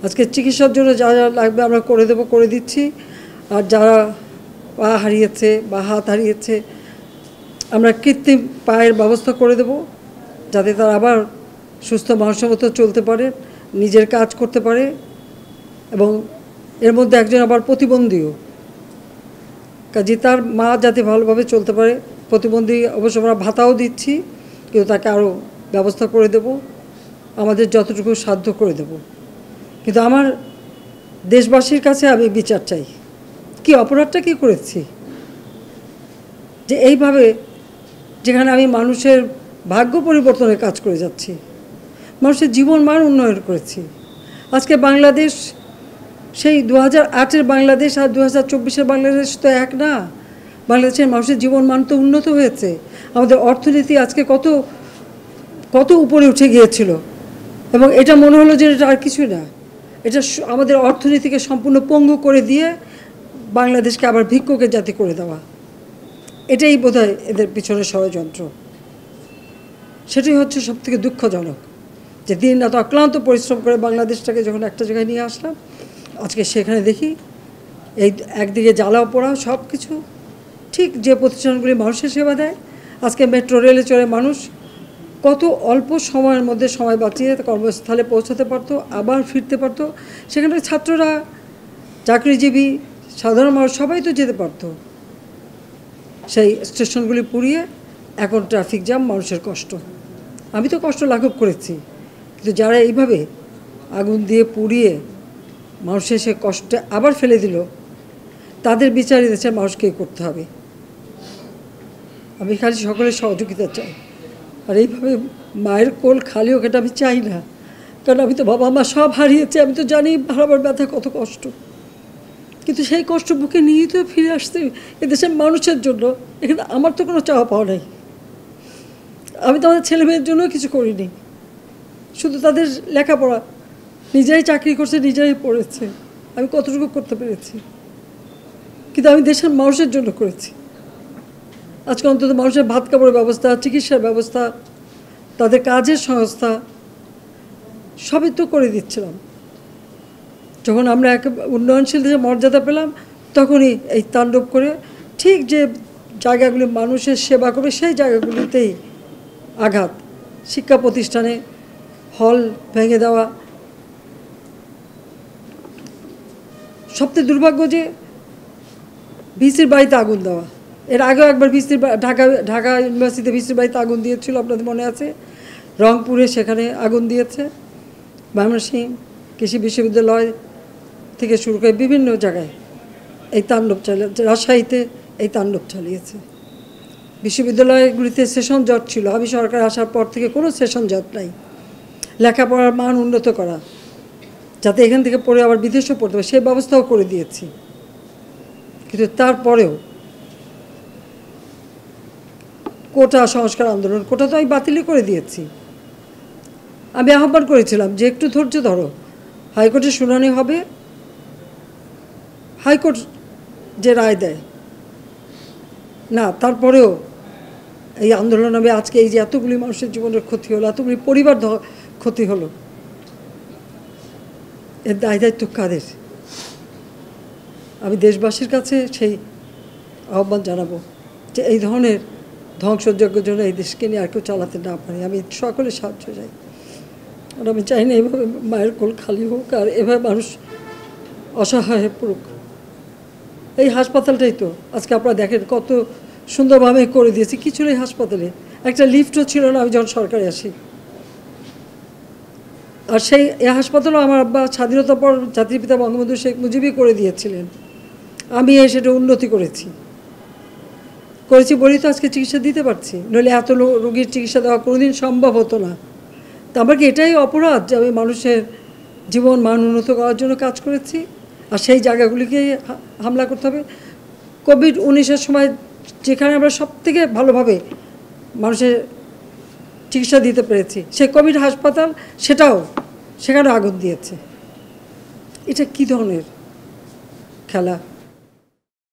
আজকে চিকিৎসার জন্য যা যা লাগবে আমরা করে দিচ্ছি। আর যারা পা হারিয়েছে বা হাত হারিয়েছে আমরা কৃত্রিম পায়ের ব্যবস্থা করে দেব, যাতে তারা আবার সুস্থ মানুষের মতো চলতে পারে, নিজের কাজ করতে পারে। এবং এর মধ্যে একজন আবার প্রতিবন্ধীও, কাজে তার মা যাতে ভালোভাবে চলতে পারে। প্রতিবন্ধী অবশ্য আমরা ভাতাও দিচ্ছি, কিন্তু তাকে আরও ব্যবস্থা করে দেব, আমাদের যতটুকু সাধ্য করে দেব। কিন্তু আমার দেশবাসীর কাছে আমি বিচার চাই, কি অপরাধটা কি করেছি যে এইভাবে, যেখানে আমি মানুষের ভাগ্য পরিবর্তনের কাজ করে যাচ্ছি, মানুষের জীবন মান উন্নয়ন করেছি। আজকে বাংলাদেশ সেই 2008-এর বাংলাদেশ আর 2024-এর বাংলাদেশ তো এক না। বাংলাদেশের মানুষের জীবন মান তো উন্নত হয়েছে। আমাদের অর্থনীতি আজকে কত কত উপরে উঠে গিয়েছিল, এবং এটা মনে হলো যে এটা আর কিছুই না। এটা আমাদের অর্থনীতিকে সম্পূর্ণ পঙ্গু করে দিয়ে বাংলাদেশকে আবার ভিক্ষুকের জাতি করে দেওয়া, এটাই বোধহয় এদের পিছনে ষড়যন্ত্র। সেটাই হচ্ছে সবথেকে দুঃখজনক, যে দিন রাত অক্লান্ত পরিশ্রম করে বাংলাদেশটাকে যখন একটা জায়গায় নিয়ে আসলাম, আজকে সেখানে দেখি এই একদিকে জ্বালাও পোড়াও সব কিছু। ঠিক যে প্রতিষ্ঠানগুলি মানুষের সেবা দেয়, আজকে মেট্রো রেলে চড়ে মানুষ কত অল্প সময়ের মধ্যে সময় বাঁচিয়ে কর্মস্থলে পৌঁছাতে পারতো, আবার ফিরতে পারতো। সেখানে ছাত্ররা, চাকরিজীবী, সাধারণ মানুষ সবাই তো যেতে পারতো। সেই স্টেশনগুলি পুড়িয়ে এখন ট্রাফিক জ্যাম, মানুষের কষ্ট। আমি তো কষ্ট লাঘব করেছি, কিন্তু যারা এইভাবে আগুন দিয়ে পুড়িয়ে মানুষের সে কষ্টে আবার ফেলে দিল, তাদের বিচার দেশের মানুষকেই করতে হবে। আমি খালি সকলের সহযোগিতা চাই। আর এইভাবে মায়ের কোল খালি হোক এটা আমি চাই না, কারণ আমি তো বাবা মা সব হারিয়েছি। আমি তো জানি হারাবার ব্যথা কত কষ্ট, কিন্তু সেই কষ্ট বুকে নিয়েই তো ফিরে আসতে এদেশের মানুষের জন্য। এখানে আমার তো কোনো চাওয়া পাওয়া নেই। আমি তো আমাদের ছেলে মেয়ের জন্য কিছু করিনি, শুধু তাদের লেখাপড়া, নিজেরাই চাকরি করছে, নিজেরাই পড়েছে। আমি কতটুকু করতে পেরেছি, কিন্তু আমি দেশের মানুষের জন্য করেছি। আজকে অন্তত মানুষের ভাত কাপড়ের ব্যবস্থা, চিকিৎসার ব্যবস্থা, তাদের কাজের সংস্থা সবই তো করে দিচ্ছিলাম। যখন আমরা এক উন্নয়নশীল দেশে মর্যাদা পেলাম, তখনই এই তাণ্ডব করে ঠিক যে জায়গাগুলি মানুষের সেবা করবে সেই জায়গাগুলিতেই আঘাত। শিক্ষা প্রতিষ্ঠানে হল ভেঙে দেওয়া। সবচেয়ে দুর্ভাগ্য যে ভিসির বাড়িতে আগুন দেওয়া। এর আগেও একবার ঢাকা ইউনিভার্সিটিতে ভিসির বাড়িতে আগুন দিয়েছিল, আপনাদের মনে আছে। রংপুরে সেখানে আগুন দিয়েছে। ময়মনসিংহ কৃষি বিশ্ববিদ্যালয় থেকে শুরু করে বিভিন্ন জায়গায় এই তাণ্ডব চালিয়েছে। রাজশাহীতে এই তাণ্ডব চালিয়েছে। বিশ্ববিদ্যালয়গুলিতে সেশন জট ছিল। আমি সরকার আসার পর থেকে কোনো সেশন জট নাই। লেখাপড়ার মান উন্নত করা, যাতে এখান থেকে পড়ে আবার বিদেশেও পড়তে হবে, সেই ব্যবস্থাও করে দিয়েছি। কিন্তু তারপরেও কোটা সংস্কার আন্দোলন, কোটা তো আমি বাতিলই করে দিয়েছি। আমি আহ্বান করেছিলাম যে একটু ধৈর্য ধরো, হাইকোর্টের শুনানি হবে, হাইকোর্ট যে রায় দেয় না। তারপরেও এই আন্দোলন হবে। আজকে এই যে এতগুলি মানুষের জীবনের ক্ষতি হলো, এতগুলি পরিবার ক্ষতি হলো, এর দায় দায়িত্ব কাদের? আমি দেশবাসীর কাছে সেই আহ্বান জানাবো যে এই ধরনের ধ্বংসযজ্ঞের জন্য এই দেশকে নিয়ে আর কেউ চালাতে না পারে। আমি সকলের সাহায্য চাই। আর আমি চাই না এভাবে মায়ের কোল খালি হোক আর এভাবে মানুষ অসহায় হয়ে পড়ুক। এই হাসপাতালটাই তো আজকে আপনারা দেখেন কত সুন্দরভাবে করে দিয়েছি। কিছু নেই হাসপাতালে, একটা লিফটও ছিল না আমি যখন সরকারে আসি। আর সেই হাসপাতালও আমার আব্বা স্বাধীনতার পর জাতির পিতা বঙ্গবন্ধু শেখ মুজিবই করে দিয়েছিলেন। আমি সেটা উন্নতি করেছি বলেই তো আজকে চিকিৎসা দিতে পারছি, নইলে এত রোগীর চিকিৎসা দেওয়া কোনোদিন সম্ভব হতো না। তা আমার কি এটাই অপরাধ যে আমি মানুষের জীবন মান উন্নত করার জন্য কাজ করেছি, আর সেই জায়গাগুলিকে হামলা করতে হবে? কোভিড-19-এর সময় যেখানে আমরা সবথেকে ভালোভাবে মানুষের চিকিৎসা দিতে পেরেছি, সেই কোভিড হাসপাতাল সেখানে আগুন দিয়েছে। এটা কী ধরনের খেলা?